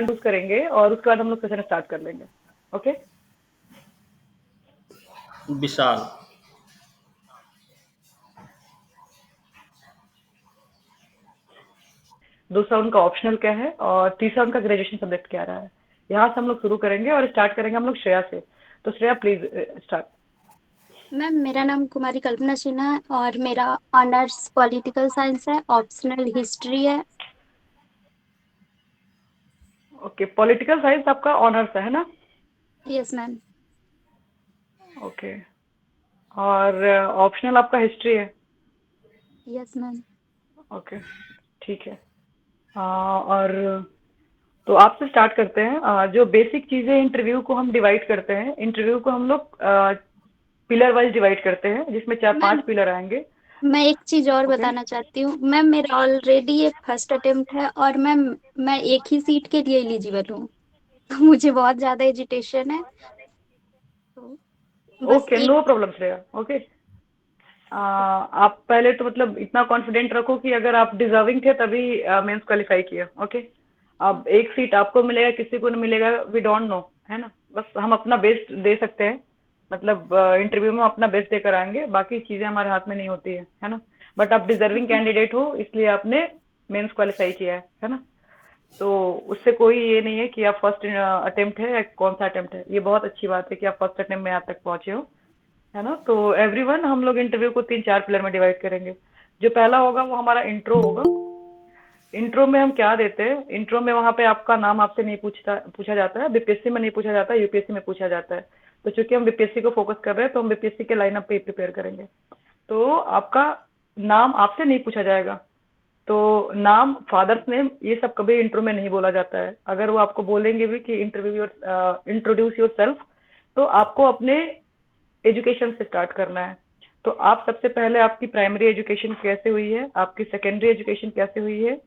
Introduce करेंगे और उसके बाद हम लोग सेशन स्टार्ट कर लेंगे। ओके। विशाल। दूसरा उनका ऑप्शनल क्या है और तीसरा उनका ग्रेजुएशन सब्जेक्ट क्या रहा है। यहाँ से हम लोग शुरू करेंगे और स्टार्ट करेंगे हम लोग श्रेया से। तो श्रेया प्लीज स्टार्ट। मैम, मेरा नाम कुमारी कल्पना सिन्हा है और मेरा ऑनर्स पॉलिटिकल साइंस है, ऑप्शनल हिस्ट्री है। ओके, पॉलिटिकल साइंस आपका ऑनर्स है ना? Yes ma'am. ओके। और ऑप्शनल आपका हिस्ट्री है? Yes ma'am. ओके, ठीक है। और तो आपसे स्टार्ट करते हैं। जो बेसिक चीजें इंटरव्यू को हम डिवाइड करते हैं, इंटरव्यू को हम लोग पिलर वाइज डिवाइड करते हैं जिसमें चार मैम, पांच पिलर आएंगे। मैं एक चीज और ओके। बताना चाहती हूँ। मैम, मेरा ऑलरेडी ये फर्स्ट अटेम्प्ट है और मैम मैं एक ही सीट के लिए एलिजिबल हूँ। तो मुझे बहुत ज्यादा एजिटेशन है। तो बस ओके, एक। No problem Shreya. ओके। आप पहले तो मतलब इतना कॉन्फिडेंट रखो कि अगर आप डिजर्विंग थे तभी मेंस क्वालिफाई किया। ओके। अब एक सीट आपको मिलेगा किसी को नहीं मिलेगा, वी डोंट नो, है ना। बस हम अपना बेस्ट दे सकते हैं, मतलब इंटरव्यू में अपना बेस्ट देकर आएंगे, बाकी चीजें हमारे हाथ में नहीं होती है ना। बट आप डिजर्विंग कैंडिडेट हो इसलिए आपने मेंस क्वालिफाई किया है ना। तो उससे कोई ये नहीं है कि आप फर्स्ट अटेम्प्ट है या कौन सा अटेम्प्ट है, ये बहुत अच्छी बात है कि आप फर्स्ट अटेम्प्ट में यहाँ तक पहुंचे हो, है ना। तो एवरीवन, हम लोग इंटरव्यू को तीन चार पिलर में डिवाइड करेंगे। जो पहला होगा वो हमारा इंट्रो होगा। इंट्रो में हम क्या देते हैं, इंट्रो में वहां पे आपका नाम आपसे नहीं पूछा जाता है, बीपीएससी में नहीं पूछा जाता है, यूपीएससी में पूछा जाता है। तो चूंकि हम बीपीएससी को फोकस कर रहे हैं तो हम बीपीएससी के लाइनअप पे प्रिपेयर करेंगे। तो आपका नाम आपसे नहीं पूछा जाएगा। तो नाम, फादर्स नेम, ये सब कभी इंट्रो में नहीं बोला जाता है। अगर वो आपको बोलेंगे भी कि इंट्रोड्यूस योर सेल्फ, तो आपको अपने एजुकेशन से स्टार्ट करना है। तो आप सबसे पहले आपकी प्राइमरी एजुकेशन कैसे हुई है, आपकी सेकेंडरी एजुकेशन कैसे हुई है,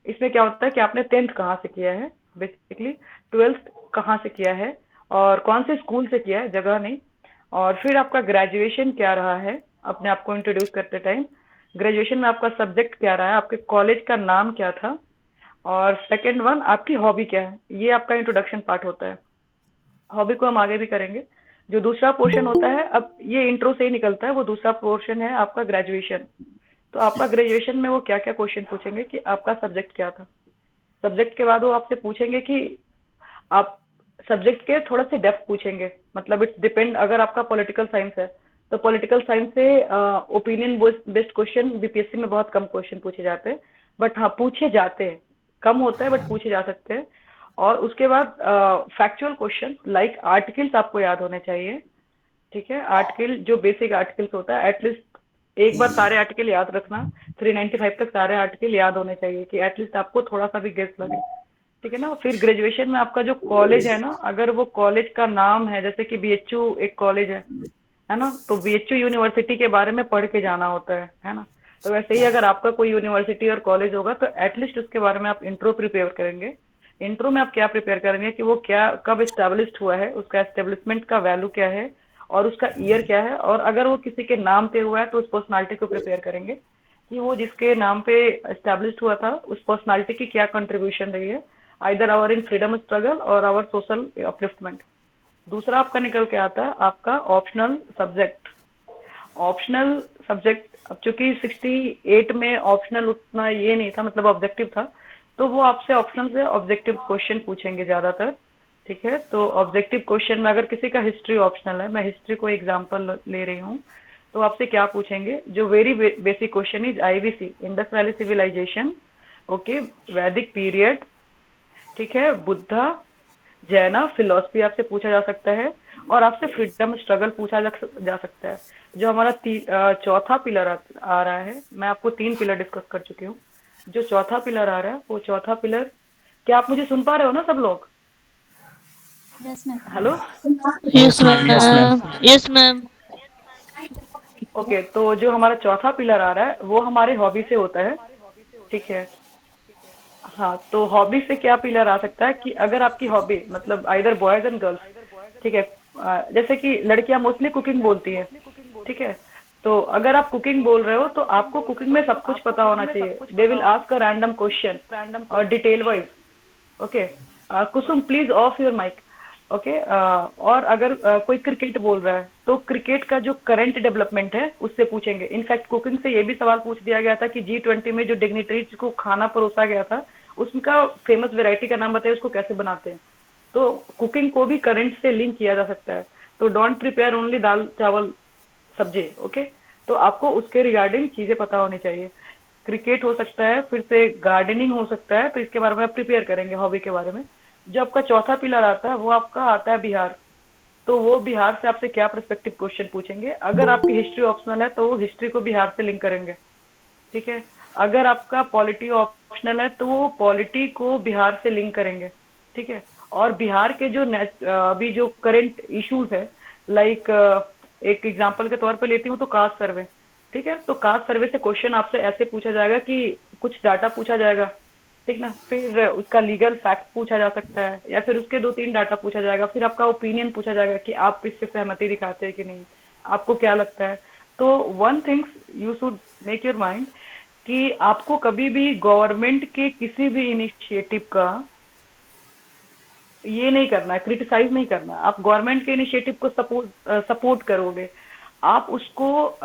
इसमें क्या होता है कि आपने टेंथ कहाँ से किया है, बेसिकली ट्वेल्थ कहाँ से किया है और कौन से स्कूल से किया है, जगह नहीं। और फिर आपका ग्रेजुएशन क्या रहा है, अपने आप को इंट्रोड्यूस करते टाइम ग्रेजुएशन में आपका सब्जेक्ट क्या रहा है, आपके कॉलेज का नाम क्या था, और सेकंड वन आपकी हॉबी क्या है। ये आपका इंट्रोडक्शन पार्ट होता है। हॉबी को हम आगे भी करेंगे। जो दूसरा पोर्शन होता है, अब ये इंट्रो से ही निकलता है, वो दूसरा पोर्शन है आपका ग्रेजुएशन। तो आपका ग्रेजुएशन में वो क्या क्या क्वेश्चन पूछेंगे कि आपका सब्जेक्ट क्या था। सब्जेक्ट के बाद वो आपसे पूछेंगे कि आप सब्जेक्ट के थोड़ा से डेप्थ पूछेंगे, मतलब इट्स डिपेंड। अगर आपका पॉलिटिकल साइंस है तो पॉलिटिकल साइंस से ओपिनियन बेस्ड क्वेश्चन बीपीएससी में बहुत कम क्वेश्चन पूछे जाते हैं। बट हाँ, पूछे जाते हैं, कम होता है बट पूछे जा सकते हैं। और उसके बाद फैक्चुअल क्वेश्चन लाइक आर्टिकल्स आपको याद होने चाहिए। ठीक है, आर्टिकल जो बेसिक आर्टिकल्स होता है, एटलीस्ट एक बार सारे आर्टिकल याद रखना। 395 तक सारे आर्टिकल याद होने चाहिए कि एटलीस्ट आपको थोड़ा सा भी गेस लगे। ठीक है ना। फिर ग्रेजुएशन में आपका जो कॉलेज है ना, अगर वो कॉलेज का नाम है, जैसे कि बीएचयू एक कॉलेज है ना, तो बीएचयू यूनिवर्सिटी के बारे में पढ़ के जाना होता है ना। तो वैसे ही अगर आपका कोई यूनिवर्सिटी और कॉलेज होगा तो एटलीस्ट उसके बारे में आप इंट्रो प्रिपेयर करेंगे। इंट्रो में आप क्या प्रिपेयर करेंगे कि वो क्या कब एस्टेब्लिश्ड हुआ है, उसका एस्टेब्लिशमेंट का वैल्यू क्या है और उसका ईयर क्या है, और अगर वो किसी के नाम पे हुआ है तो उस पर्सनालिटी को प्रिपेयर करेंगे कि वो जिसके नाम पे एस्टेब्लिश्ड हुआ था उस पर्सनालिटी की क्या कंट्रीब्यूशन रही है, either our in freedom struggle और आवर सोशल अपलिफ्टमेंट। दूसरा आपका निकल के आता है आपका ऑप्शनल सब्जेक्ट। ऑप्शनल सब्जेक्ट, अब चूंकि 68 में ऑप्शनल उतना ये नहीं था, मतलब ऑब्जेक्टिव था, तो वो आपसे ऑप्शनल से ऑब्जेक्टिव क्वेश्चन पूछेंगे ज्यादातर। ठीक है, तो ऑब्जेक्टिव क्वेश्चन में अगर किसी का हिस्ट्री ऑप्शनल है, मैं हिस्ट्री को एग्जांपल ले रही हूँ, तो आपसे क्या पूछेंगे, जो very basic question is IVC, Indus Valley Civilization. Okay, Vedic period. ठीक है, बुद्धा, जैना, फिलोसफी आपसे पूछा जा सकता है, और आपसे फ्रीडम स्ट्रगल पूछा जा सकता है। जो हमारा चौथा पिलर आ रहा है, मैं आपको तीन पिलर डिस्कस कर चुकी हूँ। जो चौथा पिलर आ रहा है, वो चौथा पिलर, क्या आप मुझे सुन पा रहे हो ना सब लोग? Yes ma'am. Hello. Yes yes ma'am, yes ma'am. Ma'am. Yes ma'am. Okay, तो जो हमारा चौथा पिलर आ रहा है वो हमारे हॉबी से होता है। ठीक है। हाँ, तो हॉबी से क्या पिलर आ सकता है कि अगर आपकी हॉबी मतलब आइदर बॉयज एंड गर्ल्स, ठीक है, जैसे कि लड़कियां मोस्टली कुकिंग बोलती है। ठीक है, तो अगर आप कुकिंग बोल रहे हो तो आपको कुकिंग में सब कुछ पता होना चाहिए। They will ask a random question और detail wise. Okay, Kusum please off your mic. Okay. और अगर कोई क्रिकेट बोल रहा है तो क्रिकेट का जो करंट डेवलपमेंट है उससे पूछेंगे। इनफैक्ट कुकिंग से ये भी सवाल पूछ दिया गया था कि G20 में जो डिग्निटरीज को खाना परोसा गया था उसका फेमस वेराइटी का नाम बताइए, उसको कैसे बनाते हैं। तो कुकिंग को भी करंट से लिंक किया जा सकता है। तो डोंट प्रिपेयर ओनली दाल चावल सब्जी। ओके। तो आपको उसके रिगार्डिंग चीजें पता होनी चाहिए। क्रिकेट हो सकता है, फिर से गार्डनिंग हो सकता है, तो इसके बारे में आप प्रिपेयर करेंगे हॉबी के बारे में। जो आपका चौथा पिलर आता है वो आपका आता है बिहार। तो वो बिहार से आपसे क्या पर्सपेक्टिव क्वेश्चन पूछेंगे। अगर आपकी हिस्ट्री ऑप्शनल है तो वो हिस्ट्री को बिहार से लिंक करेंगे। ठीक है। अगर आपका पॉलिटी ऑप्शनल है तो वो पॉलिटी को बिहार से लिंक करेंगे। ठीक है। और बिहार के जो अभी जो करंट इश्यूज है, लाइक एक एग्जांपल के तौर पे लेती हूँ तो कास्ट सर्वे। ठीक है। तो कास्ट सर्वे से क्वेश्चन आपसे ऐसे पूछा जाएगा कि कुछ डाटा पूछा जाएगा, ठीक ना, फिर उसका लीगल फैक्ट पूछा जा सकता है, या फिर उसके 2-3 डाटा पूछा जाएगा, फिर आपका ओपिनियन पूछा जाएगा कि आप इससे सहमति दिखाते हैं कि नहीं, आपको क्या लगता है। तो one things you should make your mind कि आपको कभी भी गवर्नमेंट के किसी भी इनिशिएटिव का ये नहीं करना है, क्रिटिसाइज नहीं करना है। आप गवर्नमेंट के इनिशिएटिव को सपोर्ट करोगे, आप उसको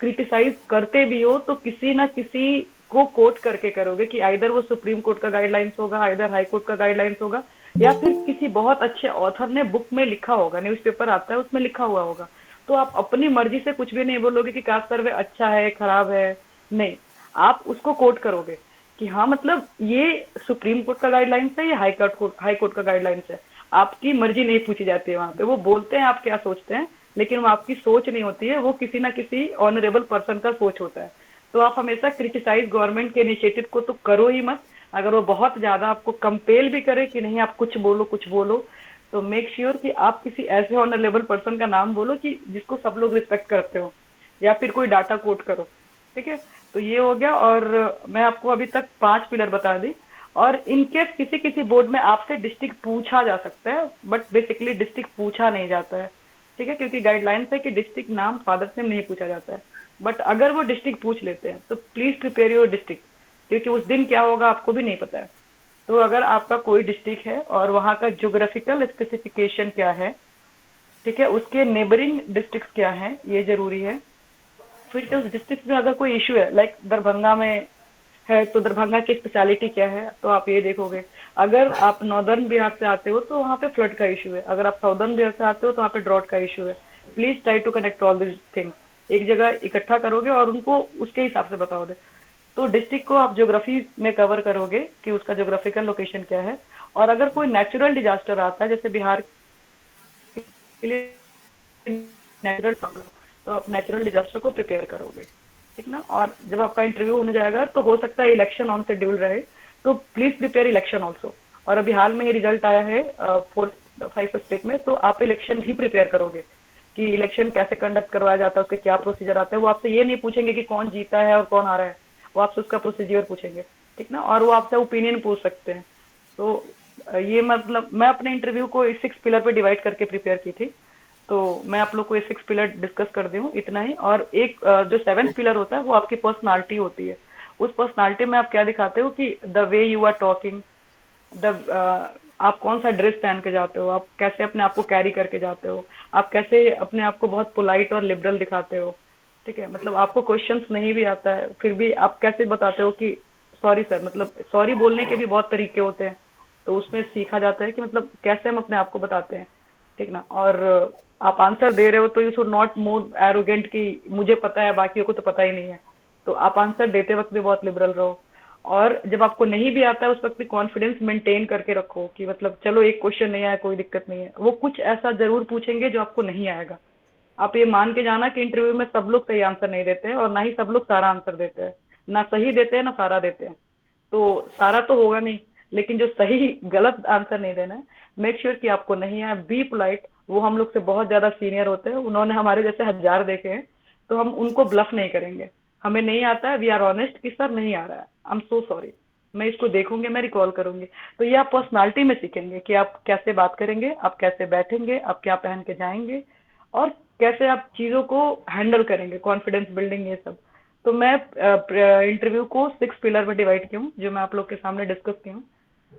क्रिटिसाइज करते भी हो तो किसी ना किसी को कोट करके करोगे कि आइदर वो सुप्रीम कोर्ट का गाइडलाइंस होगा, आइदर हाई कोर्ट का गाइडलाइंस होगा, या फिर किसी बहुत अच्छे ऑथर ने बुक में लिखा होगा, न्यूज़पेपर आता है उसमें लिखा हुआ होगा। तो आप अपनी मर्जी से कुछ भी नहीं बोलोगे कि कास्ट सर्वे अच्छा है खराब है, नहीं। आप उसको कोट करोगे कि हाँ मतलब ये सुप्रीम कोर्ट का गाइडलाइंस है, ये हाई कोर्ट का गाइडलाइंस है। आपकी मर्जी नहीं पूछी जाती है वहां पे। वो बोलते हैं आप क्या सोचते हैं, लेकिन वो आपकी सोच नहीं होती है, वो किसी ना किसी ऑनरेबल पर्सन का सोच होता है। तो आप हमेशा क्रिटिसाइज गवर्नमेंट के इनिशिएटिव को तो करो ही मत। अगर वो बहुत ज्यादा आपको कंपेल भी करे कि नहीं आप कुछ बोलो कुछ बोलो, तो मेक श्योर कि आप किसी ऐसे ऑनरेबल पर्सन का नाम बोलो कि जिसको सब लोग रिस्पेक्ट करते हो, या फिर कोई डाटा कोट करो। ठीक है। तो ये हो गया। और मैं आपको अभी तक 5 पिलर बता दी। और इनकेस किसी किसी बोर्ड में आपसे डिस्ट्रिक्ट पूछा जा सकता है, बट बेसिकली डिस्ट्रिक्ट पूछा नहीं जाता है। ठीक है। क्योंकि गाइडलाइंस है कि डिस्ट्रिक्ट नाम फादर्स नेम नहीं पूछा जाता है। बट अगर वो डिस्ट्रिक्ट पूछ लेते हैं तो प्लीज प्रिपेयर योर डिस्ट्रिक्ट, क्योंकि उस दिन क्या होगा आपको भी नहीं पता है। तो अगर आपका कोई डिस्ट्रिक्ट है और वहाँ का ज्योग्राफिकल स्पेसिफिकेशन क्या है, ठीक है, उसके नेबरिंग डिस्ट्रिक्ट क्या है, ये जरूरी है। फिर उस डिस्ट्रिक्ट में अगर कोई इशू है, लाइक दरभंगा में है तो दरभंगा की स्पेशलिटी क्या है, तो आप ये देखोगे। अगर आप नॉर्दर्न बिहार से आते हो तो वहाँ पे फ्लड का इशू है, अगर आप साउदर्न बिहार से आते हो तो वहाँ पे ड्रॉट का इशू है। Please try to connect all this things. एक जगह इकट्ठा करोगे और उनको उसके हिसाब से बताओगे। तो डिस्ट्रिक्ट को आप ज्योग्राफी में कवर करोगे कि उसका ज्योग्राफिकल लोकेशन क्या है। और अगर कोई नेचुरल डिजास्टर आता है जैसे बिहार के लिए नेचुरल, तो आप नेचुरल डिजास्टर को प्रिपेयर करोगे। ठीक ना। और जब आपका इंटरव्यू होने जाएगा तो हो सकता है इलेक्शन ऑन शेड्यूल रहे, तो प्लीज प्रिपेयर इलेक्शन ऑल्सो। और अभी हाल में ये रिजल्ट आया है 4-5 स्टेट में, तो आप इलेक्शन ही प्रिपेयर करोगे कि इलेक्शन कैसे कंडक्ट करवाया जाता है, उसके क्या प्रोसीजर आता है। वो आपसे ये नहीं पूछेंगे कि कौन जीता है और कौन हारा है, वो आपसे उसका प्रोसीजर पूछेंगे। ठीक ना। और वो आपसे ओपिनियन पूछ सकते हैं। तो ये मतलब मैं अपने इंटरव्यू को इस 6 पिलर पे डिवाइड करके प्रिपेयर की थी। तो मैं आप लोग को ये 6 पिलर डिस्कस कर दी हूँ, इतना ही। और एक जो 7th पिलर होता है वो आपकी पर्सनालिटी होती है। उस पर्सनालिटी में आप क्या दिखाते हो कि the way you are talking, the आप कौन सा ड्रेस पहन के जाते हो, आप कैसे अपने आप को कैरी करके जाते हो, आप कैसे अपने आप को बहुत पोलाइट और लिबरल दिखाते हो। ठीक है। मतलब आपको क्वेश्चंस नहीं भी आता है फिर भी आप कैसे बताते हो कि सॉरी सर, मतलब सॉरी बोलने के भी बहुत तरीके होते हैं। तो उसमें सीखा जाता है कि मतलब कैसे हम अपने आप को बताते हैं। ठीक ना। और आप आंसर दे रहे हो तो you should not more arrogant कि मुझे पता है बाकियों को तो पता ही नहीं है। तो आप आंसर देते वक्त भी बहुत लिबरल रहो। और जब आपको नहीं भी आता है उस वक्त भी कॉन्फिडेंस मेंटेन करके रखो कि मतलब चलो एक क्वेश्चन नहीं आया कोई दिक्कत नहीं है, वो कुछ ऐसा जरूर पूछेंगे जो आपको नहीं आएगा। आप ये मान के जाना कि इंटरव्यू में सब लोग सही आंसर नहीं देते हैं और ना ही सब लोग सारा आंसर देते हैं, ना सही देते हैं ना सारा देते हैं। तो सारा तो होगा नहीं, लेकिन जो सही गलत आंसर नहीं देना है। मेक श्योर कि आपको नहीं आया, बी पोलाइट। वो हम लोग से बहुत ज्यादा सीनियर होते हैं, उन्होंने हमारे जैसे हजार देखे हैं, तो हम उनको ब्लफ नहीं करेंगे। हमें नहीं आता है, वी आर ऑनेस्ट कि सर नहीं आ रहा है, आई एम सो सॉरी, मैं इसको देखूंगी, मैं रिकॉल करूंगी। तो ये आप पर्सनालिटी में सीखेंगे कि आप कैसे बात करेंगे, आप कैसे बैठेंगे, आप क्या पहन के जाएंगे, और कैसे आप चीजों को हैंडल करेंगे, कॉन्फिडेंस बिल्डिंग, ये सब। तो मैं इंटरव्यू को 6 पिलर में डिवाइड की हूँ जो मैं आप लोग के सामने डिस्कस की हूँ।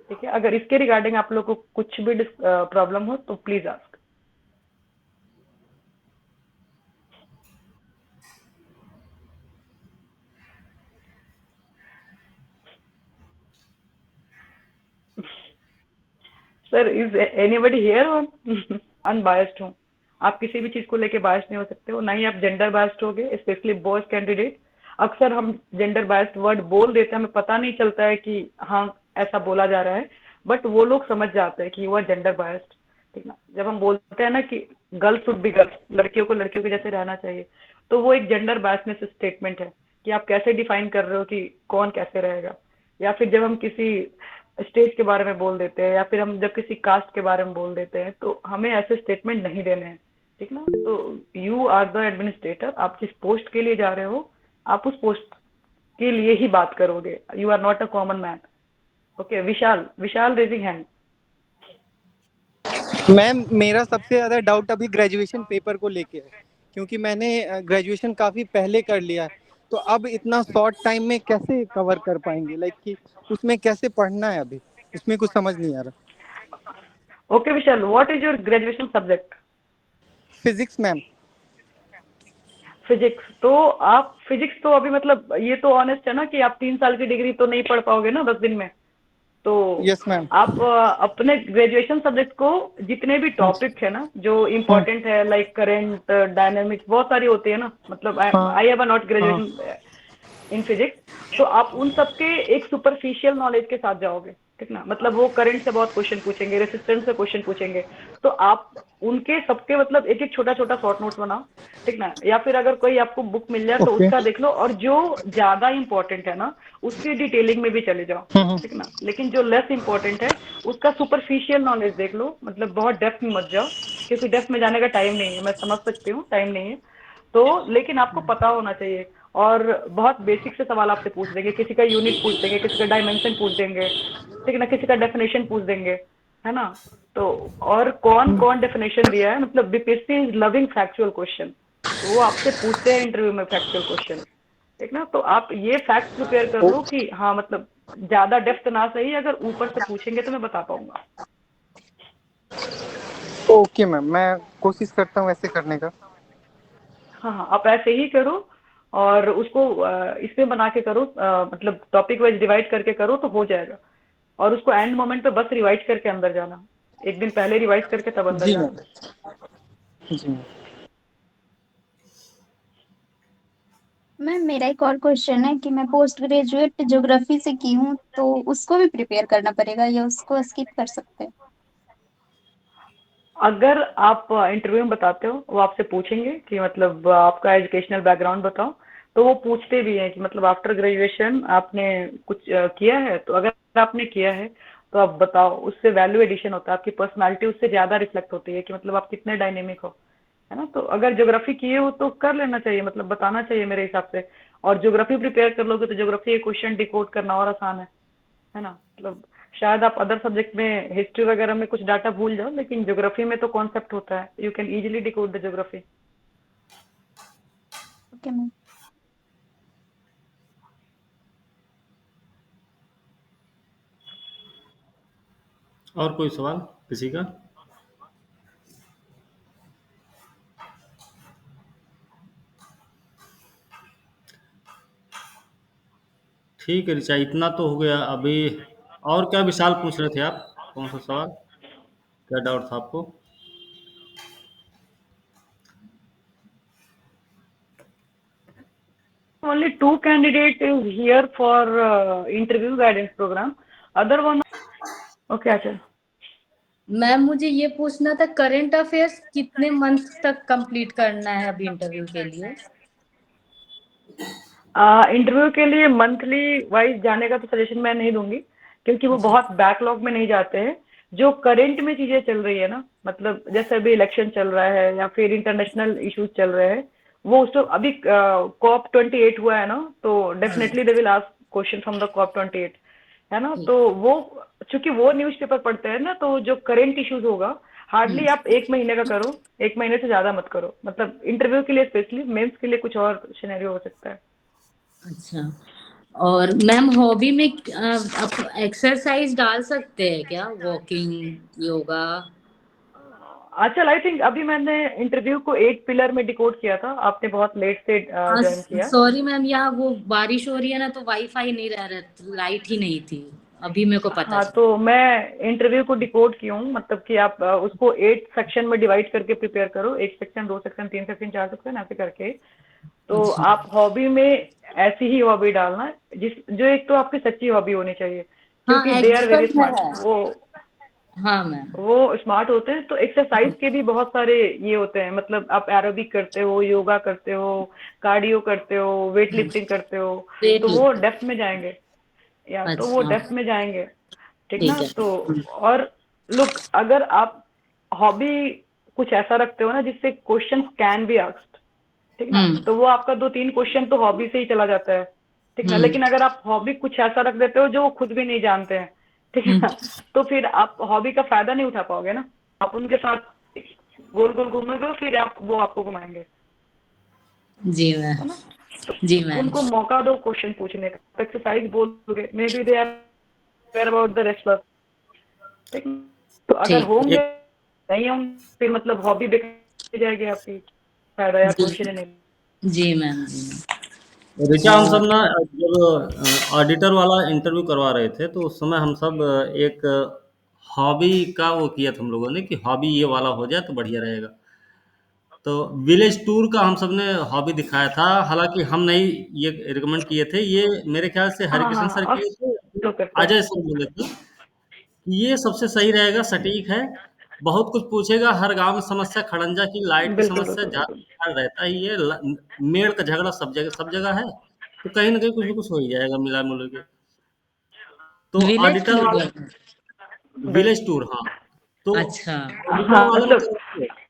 ठीक है, अगर इसके रिगार्डिंग आप लोग को कुछ भी प्रॉब्लम हो तो please ask. Sir is anybody here on unbiased हूँ। आप किसी भी चीज को लेके बायस नहीं हो सकते हो, ना ही आप जेंडर बायस्ड हो गए, स्पेशली बॉयज कैंडिडेट। अक्सर हम जेंडर बायस्ड वर्ड बोल देते हैं, हमें पता नहीं चलता है कि हाँ ऐसा बोला जा रहा है, बट वो लोग समझ जाते हैं कि वो जेंडर बायस्ड। ठीक ना, जब हम बोलते हैं ना कि गर्ल्स शुड बी गर्ल्स, लड़कियों को लड़कियों के जैसे रहना चाहिए, तो वो एक जेंडर बायसनेस स्टेटमेंट है कि आप कैसे डिफाइन कर रहे हो कि कौन कैसे रहेगा। या फिर जब हम किसी स्टेज के बारे में बोल देते हैं, या फिर हम जब किसी कास्ट के बारे में बोल देते हैं, तो हमें ऐसे स्टेटमेंट नहीं देने हैं। ठीक ना, तो यू आर द एडमिनिस्ट्रेटर, आप जिस पोस्ट के लिए जा रहे हो आप उस पोस्ट के लिए ही बात करोगे, you are not a common man. Okay, Vishal, Vishal raising hand. Ma'am मेरा सबसे ज़्यादा डाउट अभी ग्रेजुएशन पेपर को लेके है, क्योंकि मैंने ग्रेजुएशन काफ़ी पहले कर लिया है, तो अब इतना शॉर्ट टाइम में कैसे कवर कर पाएंगे, लाइक कि उसमें कैसे पढ़ना है, अभी उसमें कुछ समझ नहीं आ रहा। Okay Vishal, what is your graduation subject? Physics ma'am. Physics, तो आप फिजिक्स तो अभी मतलब ये तो ऑनेस्ट है ना कि आप 3 साल की डिग्री तो नहीं पढ़ पाओगे ना 10 दिन में। तो यस मैम। आप अपने ग्रेजुएशन सब्जेक्ट को, जितने भी टॉपिक है ना जो इम्पोर्टेंट है, लाइक करंट, डायनेमिक्स, बहुत सारी होती है ना, मतलब हाँ आई हैव नॉट हाँ। ग्रेजुएशन इन फिजिक्स, तो आप उन सबके एक सुपरफिशियल नॉलेज के साथ जाओगे। ठीक ना, मतलब वो करंट से बहुत क्वेश्चन पूछेंगे, रेसिस्टेंस से क्वेश्चन पूछेंगे, तो आप उनके सबके मतलब एक एक छोटा छोटा शॉर्ट नोट्स बनाओ। ठीक ना, या फिर अगर कोई आपको बुक मिल जाए तो ओके। उसका देख लो, और जो ज्यादा इंपॉर्टेंट है ना उसकी डिटेलिंग में भी चले जाओ। ठीक ना, लेकिन जो लेस इंपॉर्टेंट है उसका सुपरफिशियल नॉलेज देख लो, मतलब बहुत डेप्थ में मत जाओ, क्योंकि डेप्थ में जाने का टाइम नहीं है, मैं समझ सकती हूँ टाइम नहीं है। तो लेकिन आपको पता होना चाहिए, और बहुत बेसिक से सवाल आपसे पूछ देंगे, किसी का यूनिट पूछ देंगे, किसी का डायमेंशन पूछ देंगे, ठीक है ना, किसी का डेफिनेशन पूछ देंगे, है ना। तो और कौन कौन डेफिनेशन दिया है, मतलब BPSC is loving factual question, तो वो आपसे पूछते हैं इंटरव्यू में फैक्चुअल क्वेश्चन। ठीक ना, तो आप ये फैक्ट प्रिपेयर कर लो कि हाँ मतलब ज्यादा डेप्थ ना सही, अगर ऊपर से पूछेंगे तो मैं बता पाऊंगा। ओके मैम, मैं कोशिश करता हूँ ऐसे करने का। हाँ हाँ, आप ऐसे ही करो, और उसको इसमें बना के करो, मतलब टॉपिक वाइज डिवाइड करके करो तो हो जाएगा। और उसको एंड मोमेंट पे बस रिवाइज करके अंदर जाना, एक दिन पहले रिवाइज करके तब अंदर जी जाना। मैम। जी मैम। मैम मेरा एक और क्वेश्चन है कि मैं पोस्ट ग्रेजुएट ज्योग्राफी से की हूँ, तो उसको भी प्रिपेयर करना पड़ेगा या उसको स्किप कर सकते हैं? अगर आप इंटरव्यू में बताते हो, वो आपसे पूछेंगे कि मतलब आपका एजुकेशनल बैकग्राउंड बताओ, तो वो पूछते भी हैं कि मतलब आफ्टर ग्रेजुएशन आपने कुछ किया है, तो अगर आपने किया है तो आप बताओ, उससे वैल्यू एडिशन होता है, आपकी पर्सनालिटी उससे ज्यादा रिफ्लेक्ट होती है कि मतलब आप कितने डायनेमिक हो, है ना। तो अगर ज्योग्राफी किए हो तो कर लेना चाहिए, मतलब बताना चाहिए मेरे हिसाब से। और ज्योग्राफी प्रिपेयर कर लोगे तो ज्योग्राफी के क्वेश्चन डिकोड करना और आसान है ना। मतलब शायद आप अदर सब्जेक्ट में हिस्ट्री वगैरह में कुछ डाटा भूल जाओ, लेकिन ज्योग्राफी में तो कॉन्सेप्ट होता है, you can easily decode the geography. Okay ma'am. और कोई सवाल किसी का? ठीक है ऋचा, इतना तो हो गया अभी। और क्या विशाल पूछ रहे थे आप? कौन सा सवाल, क्या डाउट था आपको? Only two candidate is here for interview guidance program. Other one, okay, अच्छा। मैम मुझे ये पूछना था, करंट अफेयर्स कितने मंथ तक कंप्लीट करना है अभी इंटरव्यू के लिए? इंटरव्यू के लिए मंथली वाइज जाने का तो सजेशन मैं नहीं दूंगी, क्योंकि वो बहुत बैकलॉग में नहीं जाते हैं। जो करंट में चीजें चल रही है ना, मतलब जैसे अभी इलेक्शन चल रहा है या फिर इंटरनेशनल इश्यूज चल रहे हैं, वो उस अभी COP28 हुआ है ना, तो definitely they will ask question from the COP28, है ना। तो वो चूंकि वो न्यूज़पेपर पढ़ते हैं ना, तो जो करंट इश्यूज होगा हार्डली आप 1 महीने का करो, 1 महीने से ज्यादा मत करो, मतलब इंटरव्यू के लिए, स्पेशली मेंस के लिए कुछ और सिनेरियो हो सकता है। अच्छा। और मैम हॉबी में एक्सरसाइज डाल सकते हैं क्या, वॉकिंग, योगा? अच्छा, आई थिंक अभी मैंने इंटरव्यू को 8 पिलर में डिकोड किया था, आपने बहुत लेट से हाँ ज्वाइन किया। सॉरी मैम, यहाँ वो बारिश हो रही है ना, तो वाईफाई नहीं रह रहा, लाइट ही नहीं थी, अभी मेरे को पता हाँ, चला। तो मैं इंटरव्यू को डिकोड की हूँ, मतलब कि आप उसको 8 सेक्शन में डिवाइड करके प्रिपेयर करो, 1 सेक्शन, 2 सेक्शन, 3 सेक्शन, 4 सेक्शन, ऐसे करके। तो अच्छा। आप हॉबी में ऐसी ही हॉबी डालना जिस जो एक तो आपकी सच्ची हॉबी होनी चाहिए, हाँ क्योंकि दे आर वेरी एक्चुअल में स्मार्ट। है। हाँ मैम। वो स्मार्ट होते हैं। तो एक्सरसाइज के भी बहुत सारे ये होते हैं, मतलब आप एरोबिक करते हो, योगा करते हो, कार्डियो करते हो, वेट लिफ्टिंग करते हो, वेट तो वो लिफ्ट। डेप्थ में जाएंगे, या तो वो अच्छा। डेप्थ में जाएंगे। ठीक ठीक ना? है। तो और लुक, अगर आप हॉबी कुछ ऐसा रखते हो ना जिससे क्वेश्चन कैन बी आस्क्ड, ठीक ना, हम्म। तो वो आपका 2-3 क्वेश्चन तो हॉबी से ही चला जाता है। ठीक ना? हम्म। लेकिन अगर आप हॉबी कुछ ऐसा रख देते हो जो वो खुद भी नहीं जानते हैं, ठीक है हम्म। ना, तो फिर आप हॉबी का फायदा नहीं उठा पाओगे ना। आप उनके साथ गोल गोल घूमोगे, फिर आप वो आपको घुमाएंगे, जी है मैम। ना? तो जी मैम। उनको मौका दो क्वेश्चन पूछने का, एक्सरसाइज बोलोगे, maybe they are care about the wrestler, ठीक है? तो अगर ठीक। होंगे, एक नहीं होंगे, फिर मतलब हॉबी बेकार जाएगी आपकी, फायदा या जी। क्वेश्चन नहीं। जी मैम। जी मैम। ऋचा, हम सब और ना जब ऑडिटर वाला इंटरव्यू करवा रहे थे तो उस समय हम सब एक हॉबी का वो किया था हम लोगों ने कि हॉबी ये वाला हो जाए तो बढ़िया रहेगा। तो विलेज टूर का हम सब ने हॉबी दिखाया था, हालांकि हम नहीं ये रिकमेंड किए थे, ये मेरे ख्याल से हाँ हरिकिशन हाँ सर हाँ, किए थे, जो करते हैं। अजय सर बोले थे कि ये सबसे सही रहेगा, सटीक है, बहुत कुछ पूछेगा, हर गांव में समस्या, खड़ंजा की लाइट की बिल्कुल समस्या बिल्कुल बिल्कुल। ज्यादा रहता ही है, मेड़ का झगड़ा सब जगह है, तो कहीं ना कहीं कुछ ना कुछ हो ही जाएगा मिला मिला के। तो विलेज ऑडिटर टूर वाला का। विलेज टूर, हाँ, तो अच्छा। ऑडिटर हाँ वाले में मतलब, क्या है,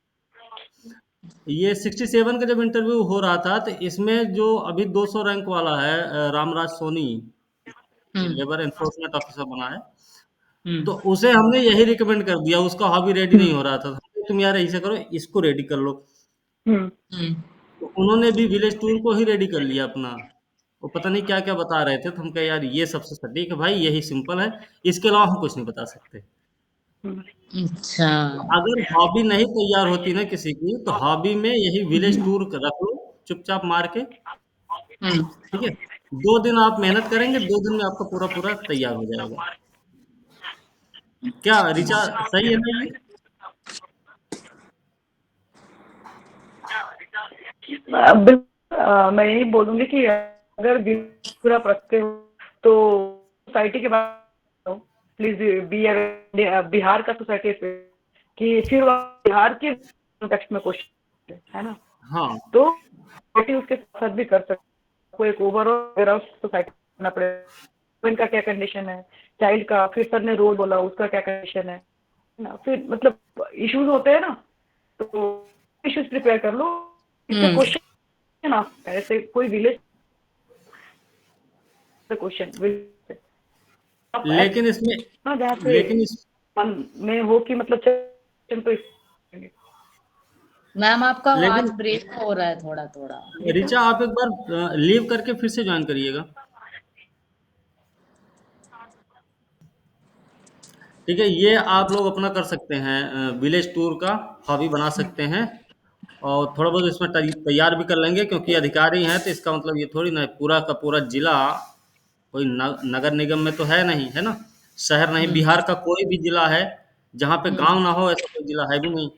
ये 67 का जब इंटरव्यू हो रहा था तो इसमें जो अभी 200 रैंक वाला है रामराज सोनी, हम्म। लेबर एनफोर्समेंट ऑफिसर बना है, हम्म। तो उसे हमने यही रिकमेंड कर दिया, उसका हॉबी रेडी नहीं हम्म हो रहा था, तुम यार ऐसे करो, इसको रेडी कर लो। हम्म हम्म। तो उन्होंने भी विलेज टूर को ही रेडी कर लिया अपना। वो पता नहीं क्या क्या बता रहे थे, तो हम कहे यार ये सबसे सटीक है भाई, यही सिंपल है, इसके अलावा हम कुछ नहीं बता सकते। हम्म अच्छा। तो अगर हॉबी नहीं तैयार होती ना किसी की, तो हॉबी में यही विलेज हम्म। टूर रख लो, चुपचाप मार के, हम्म। ठीक है, 2 दिन आप मेहनत करेंगे, 2 दिन में आपका पूरा पूरा तैयार हो जाएगा। क्या रिचा, सही है ना ये? मैं यही बोलूंगी कि अगर पूरा रखते हो तो सोसाइटी के बारे में प्लीज बी, बिहार का सोसाइटी कि फिर बिहार के कॉन्टेक्स्ट में क्वेश्चन है ना, हाँ, तो सोसाइटी उसके साथ भी कर सकते, कोई एक ओवरऑल सोसाइटी करना पड़ेगा, इनका क्या कंडीशन है, चाइल्ड का, फिर सर ने रोड बोला उसका क्या कंडीशन है ना, फिर मतलब इश्यूज होते हैं ना, तो इश्यूज प्रिपेयर कर लो, इससे हम्म। क्वेश्चन आ सकता है, ऐसे कोई विलेज क्वेश्चन आप लेकिन इसमें ऐसा जहाँ पे लेकिन इस मन में हो कि मतलब क्वेश्चन तो मैम आपका आवाज लेकिन ब्रेक हो रहा है थोड़ा थोड़ा। रिचा, आप एक बार लीव करके फिर से ज्वाइन करिएगा, ठीक है, ये आप लोग अपना कर सकते हैं, विलेज टूर का हॉबी बना सकते हैं, और थोड़ा बहुत इसमें तैयार भी कर लेंगे, क्योंकि अधिकारी हैं तो इसका मतलब ये थोड़ी ना है पूरा का पूरा जिला कोई नगर निगम में तो है नहीं, है ना, शहर नहीं, हम्म। बिहार का कोई भी जिला है जहाँ पे हम्म। गांव ना हो, ऐसा कोई जिला है भी नहीं,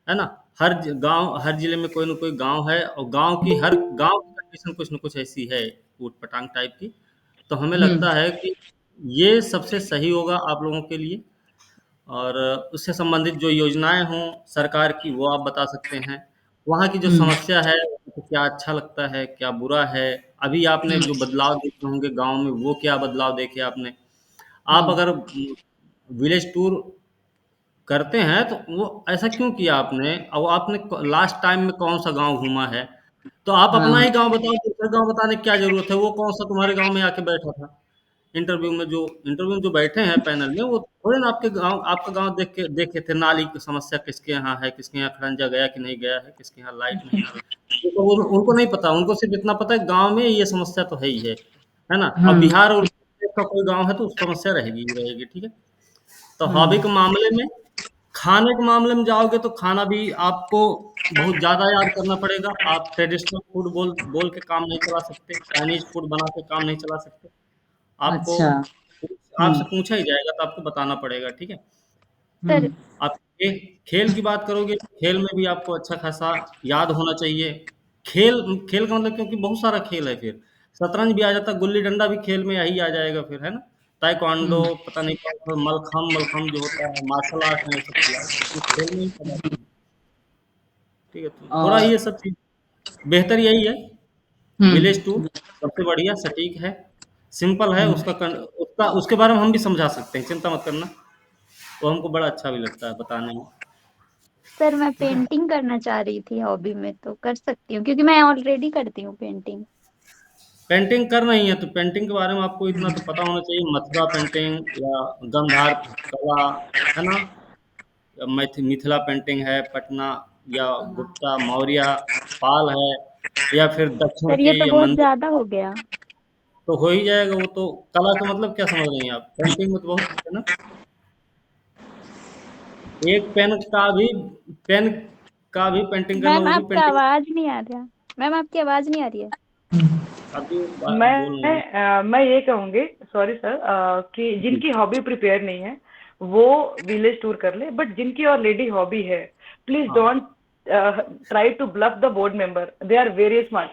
है ना, गांव, हर जिले में कोई ना कोई गांव है, और हर गांव की कंडीशन कुछ ना कुछ ऐसी है, ऊट पटांग टाइप की। तो हमें हम्म। लगता है कि ये सबसे सही होगा आप लोगों के लिए, और उससे संबंधित जो योजनाएं हों सरकार की वो आप बता सकते हैं, वहाँ की जो हम्म। समस्या है, तो क्या अच्छा लगता है, क्या बुरा है, अभी आपने जो बदलाव देखे होंगे गांव में, वो क्या बदलाव देखे आपने, आप हम्म। अगर विलेज टूर करते हैं तो वो ऐसा क्यों किया आपने, और वो आपने लास्ट टाइम में कौन सा गांव घूमा है, तो आप अपना हाँ। ही गांव बताओ, दूसरा गांव बताने की क्या जरूरत है, वो कौन सा तुम्हारे गांव में आके बैठा था, इंटरव्यू में जो बैठे हैं पैनल में, वो थोड़े ना आपका गांव देखे थे, नाली की समस्या किसके यहाँ है, किसके यहाँ खरंजा गया कि नहीं गया है, किसके यहाँ लाइट नहीं आ रही, तो उनको नहीं पता, उनको सिर्फ इतना पता है गांव में ये समस्या तो है ही है, है ना। और बिहार और उत्तर प्रदेश का कोई गांव है तो समस्या रहेगी ही रहेगी, ठीक है। तो हॉबी के मामले में, खाने के मामले में जाओगे तो खाना भी आपको बहुत ज़्यादा याद करना पड़ेगा। आप ट्रेडिशनल फूड बोल बोल के काम नहीं चला सकते, चाइनीज फूड बना के काम नहीं चला सकते। आपको अच्छा। आपसे पूछा ही जाएगा तो आपको बताना पड़ेगा, ठीक है। सर आप खेल की बात करोगे, खेल में भी आपको अच्छा खासा याद होना चाहिए। खेल खेल का मतलब, क्योंकि बहुत सारा खेल है, फिर शतरंज भी आ जाता है, गुल्ली डंडा भी खेल में यही आ जाएगा फिर, है ना। ताइक्वांडो, पता नहीं क्या मलखम मलखम जो होता है, मार्शल आर्ट है, ये सब चीज़ ये खेल में ही सब आती है, ठीक है। तो थोड़ा और ये सब चीज़ बेहतर यही है। विलेज टूर सबसे बढ़िया सटीक है, सिंपल है। उसका उसके बारे में हम भी समझा सकते हैं, चिंता मत करना। वो हमको बड़ा अच्छा भी लगता है बताने में। सर मैं पेंटिंग करना चाह रही थी हॉबी में, तो कर सकती हूँ क्योंकि मैं ऑलरेडी करती हूँ पेंटिंग। पेंटिंग कर रही है तो पेंटिंग के बारे में आपको इतना तो पता होना चाहिए, मथुरा पेंटिंग या गंधार कला, है ना। या मिथिला पेंटिंग है, पटना या गुप्ता मौर्य पाल है, या फिर दक्षिण सर ये की तो या बहुत मंदिर, ज्यादा हो गया। तो हो ही जाएगा वो तो। कला का मतलब क्या समझ रही हैं आप, पेंटिंग में तो बहुत कुछ है ना। एक पेन का भी पेंटिंग करना, मैम वो भी आपका पेंटिंग। आवाज नहीं आ रहा। मैम आपकी आवाज नहीं आ रही है। अभी बोल रही हैं। मैं ये कहूंगी, सॉरी सर, कि जिनकी हॉबी प्रिपेयर नहीं है वो विलेज टूर कर ले, बट जिनकी ऑलरेडी हॉबी है, प्लीज हाँ don't try to bluff the board member, they are very smart,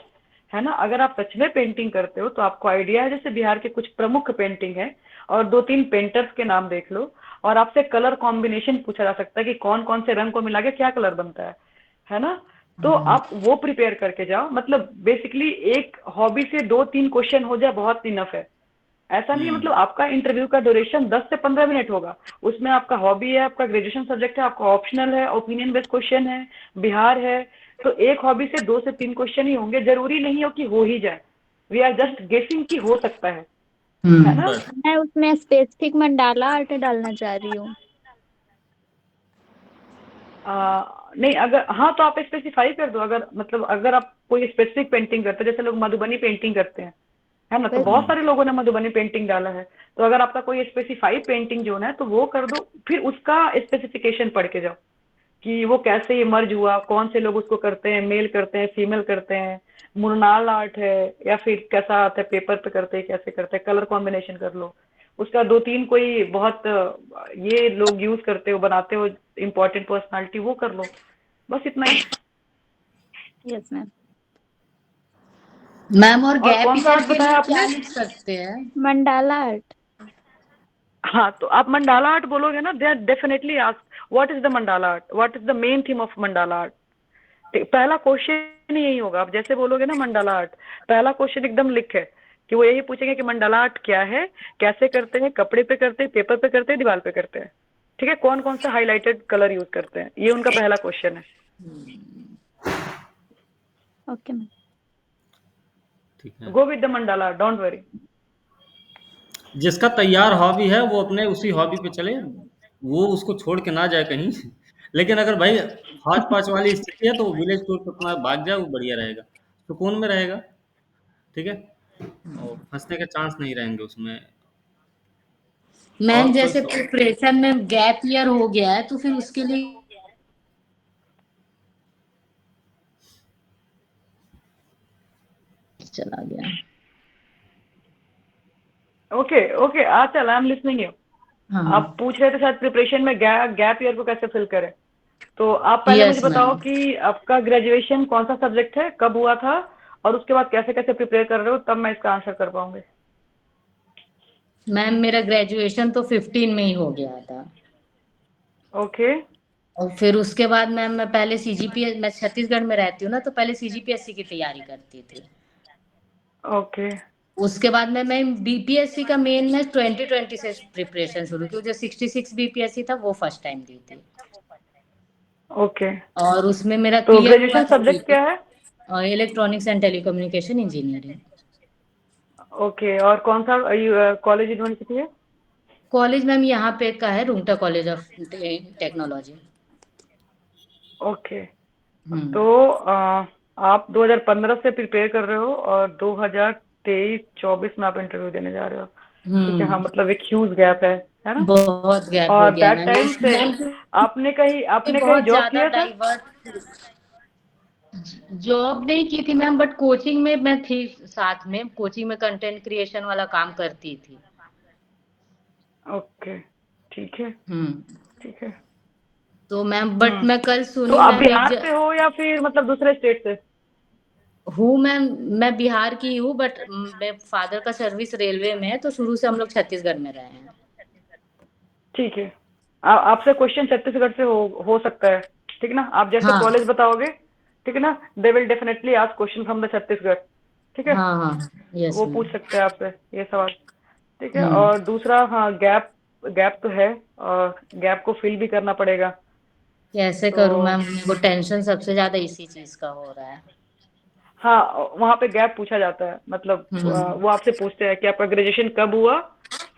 है ना। अगर आप सच में पेंटिंग करते हो तो आपको आइडिया है, जैसे बिहार के कुछ प्रमुख पेंटिंग है और दो तीन पेंटर्स के नाम देख लो, और आपसे कलर कॉम्बिनेशन पूछा जा सकता है कि कौन कौन से रंग को मिला के क्या कलर बनता है ना। तो आप वो प्रिपेयर करके जाओ, मतलब बेसिकली एक हॉबी से दो तीन क्वेश्चन हो जाए बहुत इनफ है। ऐसा नहीं है, मतलब आपका इंटरव्यू का ड्यूरेशन 10 से 15 मिनट होगा, उसमें आपका हॉबी है, आपका ग्रेजुएशन सब्जेक्ट है, आपका ऑप्शनल है, ओपिनियन बेस्ड क्वेश्चन है, बिहार है, तो एक हॉबी से 2 से 3 क्वेश्चन ही होंगे, जरूरी नहीं हो कि हो ही जाए। वी आर जस्ट गेसिंग कि हो सकता है ना। बस। मैं उसमें स्पेसिफिक मंडाला आर्ट डालना चाह रही हूँ। नहीं, अगर हाँ तो आप स्पेसिफाई कर दो, अगर मतलब अगर आप कोई स्पेसिफिक पेंटिंग करते हो, जैसे लोग मधुबनी पेंटिंग करते हैं, है ना, तो बस बहुत सारे लोगों ने मधुबनी पेंटिंग डाला है। तो अगर आपका कोई स्पेसिफाइड पेंटिंग जोन है तो वो कर दो, फिर उसका स्पेसिफिकेशन पढ़ के जाओ कि वो कैसे ये मर्ज हुआ, कौन से लोग उसको करते हैं, मेल करते हैं, फीमेल करते हैं, मुरनाल आर्ट है, या फिर कैसा आता है, पेपर पे करते हैं, कैसे करते हैं, कलर कॉम्बिनेशन कर लो। उसका दो तीन कोई बहुत ये लोग यूज करते हो, बनाते हो इम्पोर्टेंट पर्सनालिटी, वो कर लो, बस इतना ही। Yes ma'am. मैम और और गैप कौन सा ईयर आर्ट के बताया लिए क्या आपने? लिख सकते हैं? Mandala art. हाँ, तो आप मंडाला आर्ट बोलोगे ना, they are definitely ask what is the mandala art, what is the main theme of mandala art. पहला क्वेश्चन यही होगा, आप जैसे बोलोगे ना मंडाला आर्ट, पहला क्वेश्चन एकदम लिख है कि वो यही पूछेंगे कि मंडाला आर्ट क्या है, कैसे करते हैं, कपड़े पे करते हैं, पेपर पे करते हैं, दीवार पे करते हैं, ठीक है, कौन कौन सा हाईलाइटेड कलर यूज करते हैं, ये उनका पहला क्वेश्चन है। Okay ma'am. ठीक है। Go with the mandala, don't worry. जिसका तैयार हॉबी है वो अपने उसी हॉबी पे चले, वो उसको छोड़ के ना जाए कहीं। लेकिन अगर भाई हौच पाच वाली स्थिति है तो विलेज टूर पे अपना भाग जाए, वो बढ़िया रहेगा, सुकून में रहेगा, ठीक है। और फंसने के चांस नहीं रहेंगे उसमें। मैम और कोई जैसे प्रिपरेशन में गैप ईयर हो गया है तो फिर उसके लिए चला गया। ओके ओके, चल आई एम लिसनिंग यू। हाँ। आप पूछ रहे थे शायद प्रिपरेशन में गैप ईयर को कैसे फिल करें। तो आप पहले मुझे यस बताओ मैम। कि आपका ग्रेजुएशन कौन सा सब्जेक्ट है, कब हुआ था, और उसके बाद कैसे कैसे प्रिपेयर कर रहे हो, तब मैं इसका आंसर कर पाऊंगी। मैम मेरा ग्रेजुएशन तो 15 में ही हो गया था। ओके और फिर उसके बाद मैम मैं पहले सीजीपीएस, मैं छत्तीसगढ़ में रहती हूँ ना, तो पहले सीजीपीएससी की तैयारी करती थी। ओके उसके बाद में मैं बीपीएससी का मेन में 2020 से प्रिपरेशन शुरू की। जो 66 बीपीएससी था वो फर्स्ट टाइम दी थी, ओके। और उसमें मेरा तो क्लियर हुआ ग्रेजुएशन था सब्जेक्ट बीपी क्या है? Electronics and telecommunication engineering. Okay, और कौन सा कॉलेज यूनिवर्सिटी है? कॉलेज मैम यहाँ पे का है, Rungta college of technology. Okay. हम्म। तो आप 2015 से प्रिपेयर कर रहे हो और 2000 23-24 में आप इंटरव्यू देने जा रहे हो, ठीक है। हाँ, मतलब एक ह्यूज गैप है ना। बहुत गैप हो और गया दैट मैम। टाइम से आपने कहीं बहुत जॉब ज्यादा किया था? जॉब नहीं की थी मैम, बट कोचिंग में मैं थी, साथ में कोचिंग में कंटेंट क्रिएशन वाला काम करती थी। ओके, ठीक है, ठीक है। तो मैम बट मैं कल तो सुनी आप मैम बिहार से हो या फिर मतलब दूसरे स्टेट से? हूँ मैम, मैं बिहार की हूँ, बट मेरे फादर का सर्विस रेलवे में है, तो शुरू से हम लोग छत्तीसगढ़ में रहे हैं। ठीक है। आपसे क्वेश्चन छत्तीसगढ़ से हो सकता है, ठीक ना। आप जैसे हाँ कॉलेज बताओगे, ठीक है ना, they will definitely ask question from the Chhattisgarh, ठीक है। हाँ हाँ यस वो मैम। पूछ सकते हैं आपसे ये सवाल, ठीक है। और दूसरा, हाँ, गैप तो है, और गैप को फिल भी करना पड़ेगा। कैसे तो करूँ मैम, मेरे को टेंशन सबसे ज्यादा इसी चीज का हो रहा है। हाँ, वहाँ पे गैप पूछा जाता है, मतलब वो आपसे पूछते हैं कि आपका ग्रेजुएशन कब हुआ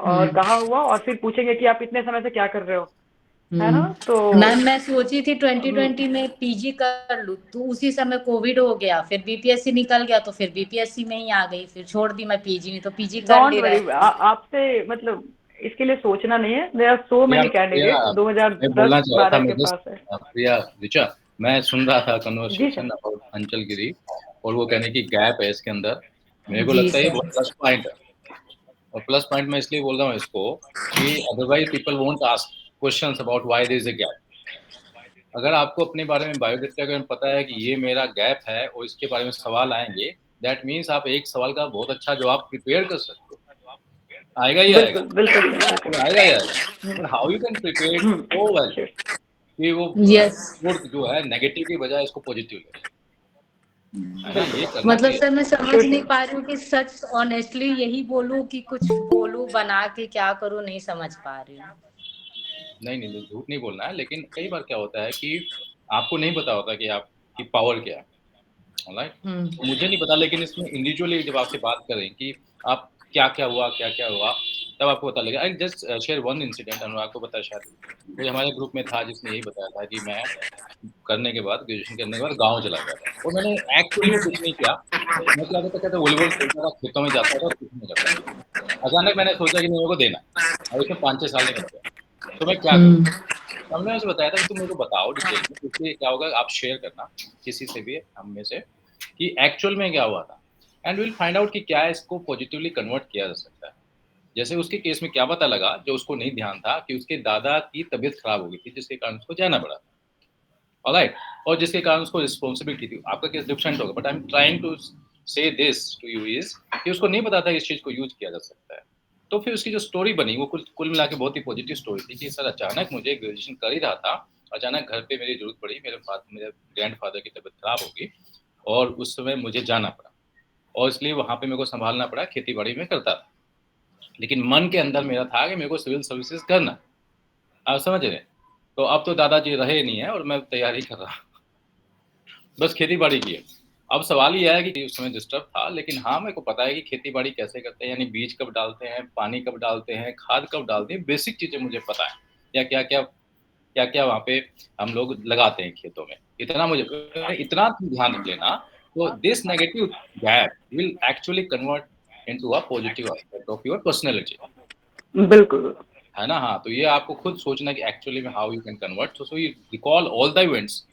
और कहाँ हुआ, और फिर पूछेंगे कि आप इतने समय से क्या कर रहे हो, है ना। तो मैम मैं सोची थी 2020 में पीजी कर लूँ, तो उसी समय कोविड हो गया, फिर बीपीएससी निकल गया, तो फिर बीपीएससी में ही आ गई, फिर छोड़ दी मैं पीजी, नहीं तो पीजी कर डोंट ले वरी, रहे। आपसे मतलब इसके लिए सोचना नहीं है। There are so Priya many Priya candidate मैं बोलना चाह रहा था, 2010-12 के मैं पास है। प्रिया ऋचा, मैं सुन रहा था जी कन्वर्सेशन सर। अबाउट अंचल गिरी, और वो कहने की गैप है इसके अंदर। मेरे को जी लगता है ये सर। बहुत प्लस पॉइंट है, और प्लस पॉइंट मैं इसलिए बोल रहा हूँ इसको कि otherwise people won't ask questions about why there is a gap. अगर आपको अपने बारे में बायोडेटा में पता है कि ये मेरा गैप है और इसके बारे में सवाल आएंगे, दैट मीन्स आप एक सवाल का बहुत अच्छा जवाब प्रिपेयर कर सकते हो। आएगा ही आएगा, बिल्कुल बिल्कुल सर, और आएगा ही आएगा, but how you can prepare so well बिल्कुल। कि वो यस रिपोर्ट जो है नेगेटिव की बजाय इसको पॉजिटिव ले, है ना, ये करना मतलब चाहिए। सर मैं समझ श्योर नहीं सर। पा रही हूँ कि सच ऑनेस्टली यही बोलूँ कि कुछ बोलूँ बना के, क्या करूँ नहीं समझ पा रही हूँ। नहीं नहीं, झूठ नहीं बोलना है, लेकिन कई बार क्या होता है कि आपको नहीं पता होता कि आपकी पावर क्या है, ऑलराइट। तो मुझे नहीं पता, लेकिन इसमें इंडिविजुअली जब आपसे बात करें कि आप क्या क्या हुआ, तब आपको पता लगेगा। I just share one incident, Anurag को पता है शायद, कोई हमारे ग्रुप में था जिसने यही बताया था कि मैं करने के बाद, ग्रेजुएशन करने के बाद गाँव चला गया था, और मैंने एक्चुअली में कुछ नहीं किया। मैं क्या करता था, वॉलीबॉल खेलता था, खेतों में जाता था, कुछ नहीं करता था। अचानक मैंने सोचा कि मेरे को देना है, और उसमें 5-6 साल निकल गया, तो मैं क्या करूँ। हमने उसे बताया था कि तुम मेरे को बताओ डिटेल में, क्योंकि क्या होगा आप शेयर करना किसी से भी, हम में से, कि एक्चुअल में क्या हुआ था, एंड विल फाइंड आउट कि क्या इसको पॉजिटिवली कन्वर्ट किया जा सकता है। जैसे उसके केस में क्या पता लगा, जो उसको नहीं ध्यान था, कि उसके दादा की तबीयत खराब हो गई थी, जिसके कारण उसको जाना पड़ा था, ऑलराइट, और जिसके कारण उसको रिस्पॉन्सिबिलिटी थी। आपका केस डिफरेंट होगा, but I am trying to say this to you is कि उसको नहीं पता था इस चीज को यूज किया जा सकता है। तो फिर उसकी जो स्टोरी बनी वो कुल मिला के बहुत ही पॉजिटिव स्टोरी थी कि सर अचानक मुझे ग्रेजुएशन कर ही रहा था, अचानक घर पे मेरी जरूरत पड़ी, मेरे ग्रैंड फादर की तबीयत खराब हो गई, और उस समय मुझे जाना पड़ा, और इसलिए वहाँ पे मेरे को संभालना पड़ा, खेती बाड़ी में करता था, लेकिन मन के अंदर मेरा था कि मेरे को सिविल सर्विसेज करना। आप समझ रहे हैं। तो अब तो दादाजी रहे नहीं है, और मैं तैयारी कर रहा हूँ, बस खेती बाड़ी की है। अब सवाल ये है कि उस समय डिस्टर्ब था, लेकिन हाँ मेरे को पता है कि खेती बाड़ी कैसे करते हैं, यानी बीज कब डालते हैं, पानी कब डालते हैं, खाद कब डालते हैं, बेसिक चीजें मुझे पता है, या क्या क्या वहाँ पे हम लोग लगाते हैं खेतों में, इतना मुझे, इतना ध्यान रख लेना। तो this negative gap will actually convert into a positive aspect of your personality, बिल्कुल। है ना। हाँ, तो ये आपको खुद सोचना कि एक्चुअली में how you can convert, so you recall all the events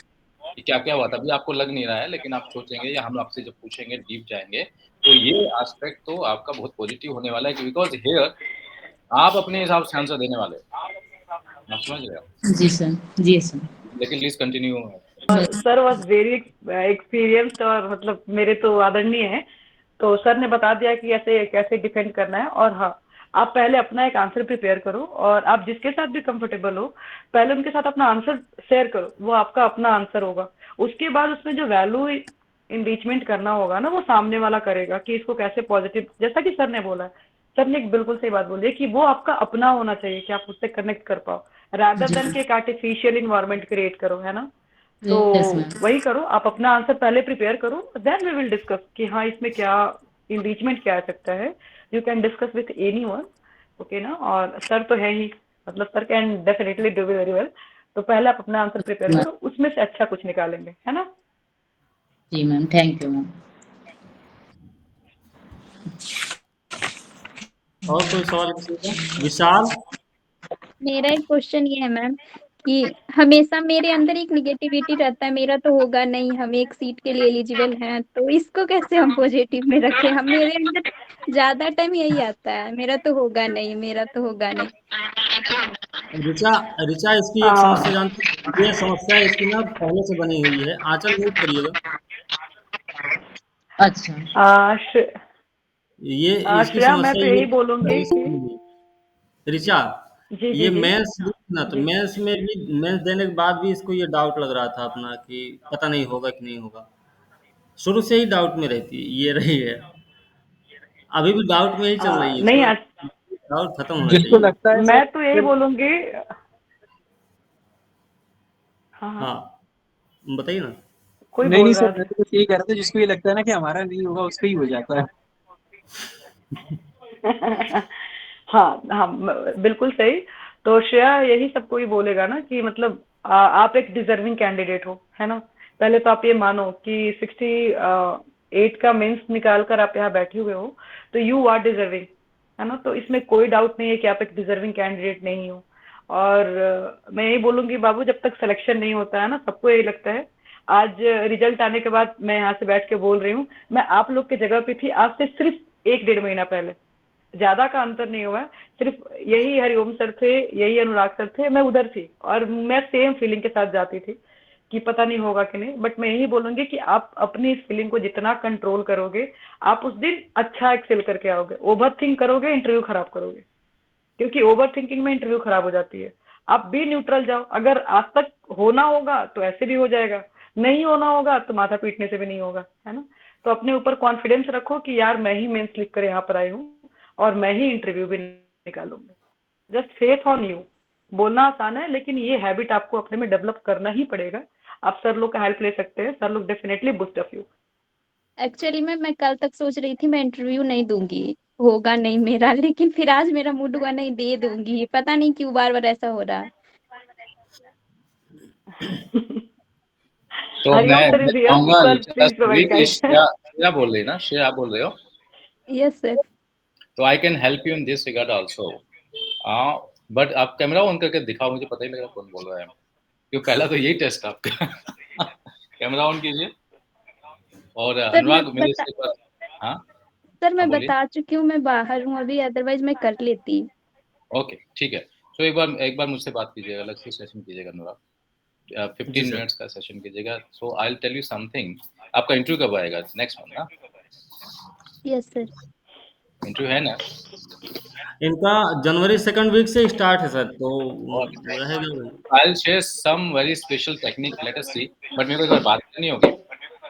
कि क्या क्या हुआ था। अभी आपको लग नहीं रहा है, लेकिन आप सोचेंगे या हम आपसे जब पूछेंगे, डीप जाएंगे, तो ये एस्पेक्ट तो आपका बहुत पॉजिटिव होने वाला है, बिकॉज हियर आप अपने हिसाब से आंसर देने वाले हो, आप समझ रहे हो। जी सर, जी सर। लेकिन please continue. Sir was very experienced, और मतलब मेरे तो आदरणीय है। तो सर ने बता दिया कि ऐसे कैसे डिफेंड करना है। और हाँ, आप पहले अपना एक आंसर प्रिपेयर करो, और आप जिसके साथ भी कंफर्टेबल हो पहले उनके साथ अपना आंसर शेयर करो, वो आपका अपना आंसर होगा। उसके बाद उसमें जो वैल्यू इंगेजमेंट करना होगा ना, वो सामने वाला करेगा कि इसको कैसे पॉजिटिव, जैसा कि सर ने बोला है। सर ने एक बिल्कुल सही बात बोली है कि वो आपका अपना होना चाहिए, कि आप उससे कनेक्ट कर पाओ, रादर देन कि एक आर्टिफिशियल इन्वायरमेंट क्रिएट करो, है ना। तो यस मैम। वही करो, आप अपना आंसर पहले प्रिपेयर करो, देन वी विल डिस्कस कि हाँ इसमें क्या इम्पीचमेंट क्या आ सकता है। You can discuss with anyone, okay ना। और सर तो है ही, मतलब sir can definitely do very well. तो पहले आप अपना आंसर प्रिपेयर करो, उसमें से अच्छा कुछ निकालेंगे, है ना। जी मैम, थैंक यू मैम। और कोई सवाल किसी का? विशाल? मेरा एक क्वेश्चन ये है मैम कि हमेशा मेरे अंदर एक निगेटिविटी रहता है, मेरा तो होगा नहीं, हम एक सीट के लिए एलिजिबल हैं, तो इसको कैसे हम पॉजिटिव में रखें? हम मेरे अंदर ज्यादा टाइम यही आता है, मेरा तो होगा नहीं, मेरा तो होगा नहीं। ऋचा, ऋचा इसकी एक समस्या जानते हैं? ये समस्या इसकी ना पहले से बनी हुई है। आंचल म्यूट करिएगा। अच्छा। ये इसकी श्रेया, मैं समस्या तो ये यही बोलूंगी पहले से कि बनी हुई है। ऋचा, जी जी ये जी मेंस ना, तो जी। मेंस में भी, मेंस देने के बाद भी इसको ये डाउट लग रहा था अपना कि पता नहीं होगा कि नहीं होगा। शुरू से ही डाउट में रहती है, ये रही है, अभी भी डाउट में ही चल रही है नहीं इसको। डाउट खत्म होना जिसको चाहिए। लगता है मैं सर तो यही फिर बोलूंगी। हाँ हाँ, हाँ, बताइए ना। कोई नहीं नहीं बोल सर, रहा मैं तो बस यही कह रहा था, जिसको ये लगता है ना कि हमारा नहीं होगा उसका ही हो जाता है। था। हाँ हाँ, बिल्कुल सही। तो श्रेया यही सबको ही बोलेगा ना कि मतलब आप एक डिजर्विंग कैंडिडेट हो, है ना। पहले तो आप ये मानो कि 68 का मेंस निकाल कर आप यहाँ बैठे हुए हो, तो यू आर डिजर्विंग, है ना। तो इसमें कोई डाउट नहीं है कि आप एक डिजर्विंग कैंडिडेट नहीं हो। और मैं यही बोलूंगी बाबू, जब तक सिलेक्शन नहीं होता है ना, सबको यही लगता है। आज रिजल्ट आने के बाद मैं यहाँ से बैठ के बोल रही हूँ, मैं आप लोग की जगह पे थी आज से सिर्फ 1 डेढ़ महीना पहले। ज्यादा का अंतर नहीं हुआ है, सिर्फ यही हरिओम सर थे, यही अनुराग सर थे, मैं उधर थी और मैं सेम फीलिंग के साथ जाती थी कि पता नहीं होगा कि नहीं। बट मैं यही बोलूंगी कि आप अपनी इस फीलिंग को जितना कंट्रोल करोगे, आप उस दिन अच्छा एक्सेल करके आओगे। ओवर थिंक करोगे, इंटरव्यू खराब करोगे, क्योंकि ओवर थिंकिंग में इंटरव्यू खराब हो जाती है। आप भी न्यूट्रल जाओ, अगर आज तक होना होगा तो ऐसे भी हो जाएगा, नहीं होना होगा तो माथा पीटने से भी नहीं होगा, है ना। तो अपने ऊपर कॉन्फिडेंस रखो कि यार मैं ही मेंस लिख कर यहाँ पर आई हूँ और मैं ही इंटरव्यू भी निकालूंगी। Just faith on you. बोलना आसान है, लेकिन ये हैबिट आपको अपने में डेवलप करना ही पड़ेगा। आप सर लोग का हेल्प ले सकते हैं, सर लोग definitely boost up you. Actually मैं कल तक सोच रही थी मैं इंटरव्यू नहीं दूंगी, होगा नहीं मेरा, लेकिन फिर आज मेरा मूड हुआ नहीं, दे दूंगी। पता नहीं क्यों बार बार ऐसा हो रहा है। तो हरिओम सर मैं इज हियर, चाहूंगा सर ऋचा प्लीज से भी प्रोवाइड कि गाइड। श्रेया, श्रेया बोल रही है ना, श्रेया आप बोल रहे हो, यस सर। तो I can help you in this regard also. But आप कैमरा ऑन करके दिखाओ, मुझे पता ही लग रहा कौन बोल रहा है, क्योंकि पहला तो यही टेस्ट आपका। कैमरा ऑन कीजिए। और सर मैं अनुराग मेरे बता से एक बार। हाँ सर हाँ मैं बोलिए। बता चुकी हूँ, मैं बाहर हूँ अभी, अदरवाइज मैं कर लेती। ओके ठीक है। तो एक बार मुझसे बात कीजिएगा, अलग से सेशन कीजिएगा अनुराग। जी 15 सर। मिनट्स का सेशन कीजिएगा। So I will tell you something. आपका इंटरव्यू कब आएगा? नेक्स्ट मंथ ना यस सर। इंटरव्यू है ना? इनका जनवरी सेकंड वीक से स्टार्ट है सर, तो और रहेगा वही। I will share some very special technique, let us see. But मेरे को एक बार बात करनी होगी।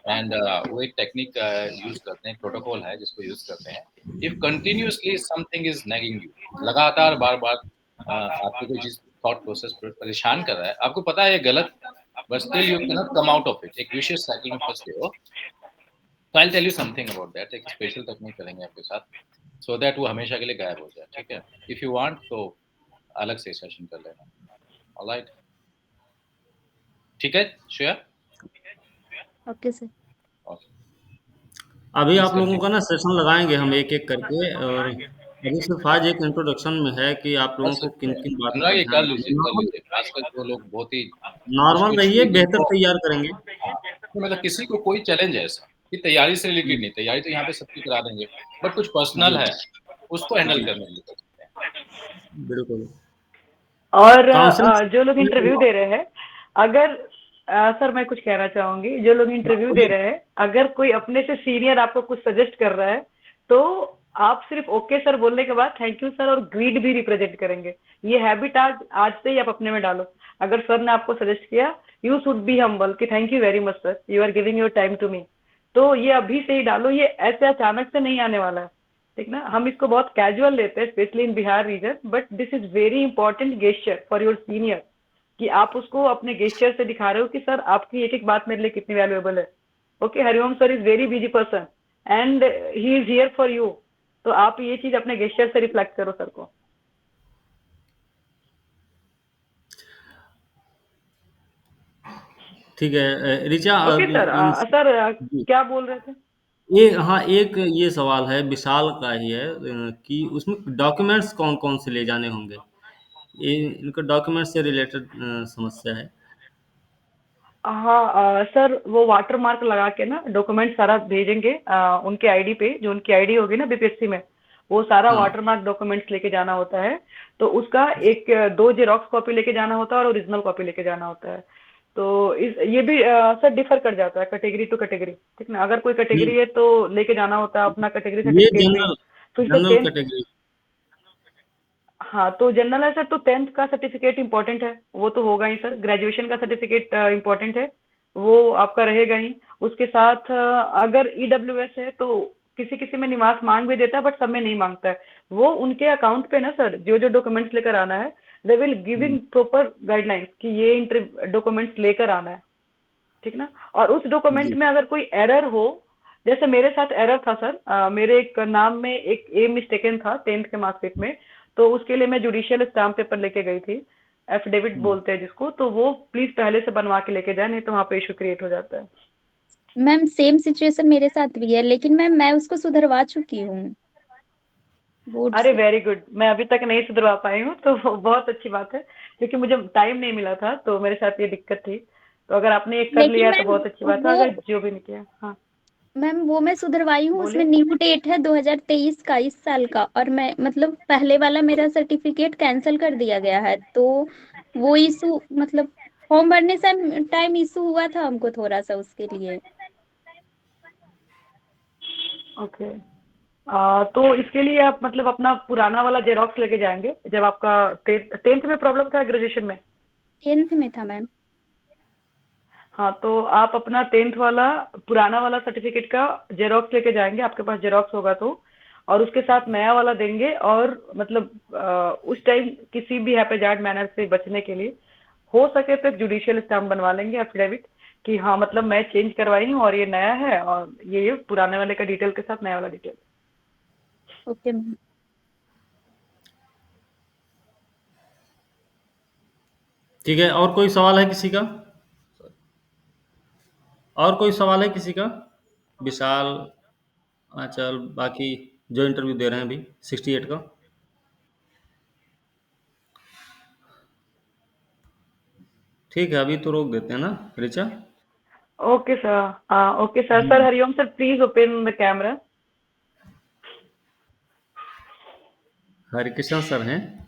एंड वो एक टेक्निक यूज करते हैं, प्रोटोकॉल है जिसको यूज करते हैं। If continuously something is nagging you, लगातार बार बार आपको कोई चीज थॉट प्रोसेस परेशान कर रहा है, आपको पता है ये गलत, but still you can not come out of it, एक विशियस साइकिल में फंस गए हो, तो I tell you something about that. एक स्पेशल टेक्निक करेंगे आपके साथ, सो दैट वो हमेशा के लिए गायब हो जाए। ठीक है? इफ यू वांट तो अलग से सेशन कर लेना। ऑलराइट, ठीक है श्रेया? Okay sir. ओके, अभी प्लीज आप लोगों का कंटिन्यू। ना सेशन लगाएंगे हम एक एक करके, और अभी सिर्फ आज एक इंट्रोडक्शन में है कि आप लोगों कर को सकते किन हैं किन बातों अनुराग, पर ये ध्यान कर रखना लीजिए है। कर नॉर्मल, लीजिए, खासकर जो लोग बहुत ही नॉर्मल मुश्किल रहिए, से बेहतर जिनको, तैयार करेंगे। हाँ, तो मतलब किसी को कोई चैलेंज है ऐसा कि तैयारी से रिलेटेड नहीं, तैयारी तो यहाँ पे सबकी करा देंगे, बट कुछ पर्सनल जी है उसको हैंडल जी, करने के लिए कर सकते हैं। बिल्कुल। और जो लोग इंटरव्यू काउंसलिंग। दे रहे हैं, अगर सर मैं कुछ कहना चाहूंगी, जो लोग इंटरव्यू दे रहे हैं, अगर कोई अपने से सीनियर आपको कुछ सजेस्ट कर रहा है, तो आप सिर्फ ओके सर बोलने के बाद थैंक यू सर और ग्रीड भी रिप्रेजेंट करेंगे। ये हैबिट आज आज से ही आप अपने में डालो। अगर सर ने आपको सजेस्ट किया, यू शुड बी हम्बल कि thank you very much sir, you are giving your time to me. तो ये अभी से ही डालो, ये ऐसे अचानक से नहीं आने वाला है। ठीक ना, हम इसको बहुत कैजुअल लेते हैं, specially in Bihar region, but this is very important gesture for your senior, कि आप उसको अपने गेस्चर से दिखा रहे हो कि सर आपकी एक एक बात मेरे लिए कितनी वैल्यूएबल है। Okay, Hariom sir is very busy person and he is here for you. तो आप ये चीज अपने गेस्चर से रिफ्लेक्ट करो सर को। ठीक है। ऋचा, ओके सर, इन, सर जी, क्या बोल रहे थे? हाँ, एक ये सवाल है, विशाल का ही है, कि उसमें डॉक्यूमेंट्स कौन-कौन से ले जाने होंगे? ये इनका डॉक्यूमेंट्स से रिलेटेड समस्या है। हाँ सर, वो वाटर मार्क लगा के ना डॉक्यूमेंट सारा भेजेंगे उनके आईडी पे, जो उनकी आईडी होगी ना बीपीएससी में, वो सारा हाँ, वाटर मार्क डॉक्यूमेंट्स लेके जाना होता है। तो उसका एक दो जेरोक्स कॉपी लेके जाना होता है और ओरिजिनल कॉपी लेके जाना होता है। तो ये भी सर डिफर कर जाता है कैटेगरी टू कैटेगरी, ठीक ना। अगर कोई ये कैटेगरी है तो लेके जाना होता है अपना कैटेगरी ये सर्टिफिकेट भी। जनरल फिर से जनरल 10th, कैटेगरी। हाँ तो जनरल है सर, तो 10th का सर्टिफिकेट इम्पोर्टेंट है, वो तो होगा ही सर। ग्रेजुएशन का सर्टिफिकेट इम्पोर्टेंट है, वो आपका रहेगा ही। उसके साथ अगर ईडब्ल्यूएस है तो किसी किसी में निवास मांग भी देता है, बट सब में नहीं मांगता है। वो उनके अकाउंट पे ना सर, जो जो डॉक्यूमेंट्स लेकर आना है, they will giving proper guidelines कि ये डॉक्यूमेंट्स लेकर आना है, ठीक ना। और उस डॉक्यूमेंट जी, में अगर कोई एरर हो, जैसे मेरे साथ एरर था सर, मेरे एक नाम में एक ए मिस्टेकन था 10th के मार्कशीट में। तो उसके लिए मैं जुडिशियल स्टाम्प पेपर लेके गई थी, एफिडेविट हुँ। बोलते हैं जिसको। तो वो प्लीज पहले से बनवा के लेके जाए, नहीं तो वहाँ पे इशू क्रिएट हो जाता है। मैम सेम सिचुएशन मेरे साथ भी है, लेकिन मैम मैं उसको सुधरवा चुकी हूँ बोर्ड अरे से। वेरी गुड, मैं अभी तक नहीं सुधरवा पाई हूँ तो बहुत अच्छी बात है, क्योंकि मुझे टाइम नहीं मिला था, तो मेरे साथ ये दिक्कत थी। तो अगर आपने ये कर लेकिन लिया है तो मैम बहुत अच्छी बात है, वो अगर जो भी नहीं किया। हाँ मैम वो मैं सुधरवाई हूँ, उसमें बोलिए। न्यू डेट है 2023 का, इस साल का। और मैं मतलब पहले वाला मेरा सर्टिफिकेट कैंसिल कर दिया गया है, तो वो इशू मतलब फॉर्म भरने से टाइम इशू हुआ था हमको थोड़ा सा उसके लिए। ओके, तो इसके लिए आप मतलब अपना पुराना वाला जेरोक्स लेके जाएंगे, जब आपका टेंथ में प्रॉब्लम था, ग्रेजुएशन में। 10th में था मैम। हाँ, तो आप अपना 10th वाला पुराना वाला सर्टिफिकेट का जेरोक्स लेके जाएंगे, आपके पास जेरोक्स होगा तो। और उसके साथ नया वाला देंगे, और मतलब उस टाइम किसी भी हैपेजार्ड मैनर से बचने के लिए हो सके तो एक जुडिशियल स्टाम्प बनवा लेंगे, एफिडेविट, कि हाँ मतलब मैं चेंज करवाई हूँ और ये नया है, और ये पुराने वाले का डिटेल के साथ नया वाला डिटेल। Okay ma'am. ठीक है, और कोई सवाल है किसी का? और कोई सवाल है किसी का? विशाल, चल बाकी जो इंटरव्यू दे रहे हैं अभी 68 का। ठीक है, अभी तो रोक देते हैं ना Richa? Okay sir, okay sir. Sir Hariom sir, please open the camera. Harikrishna sir हैं।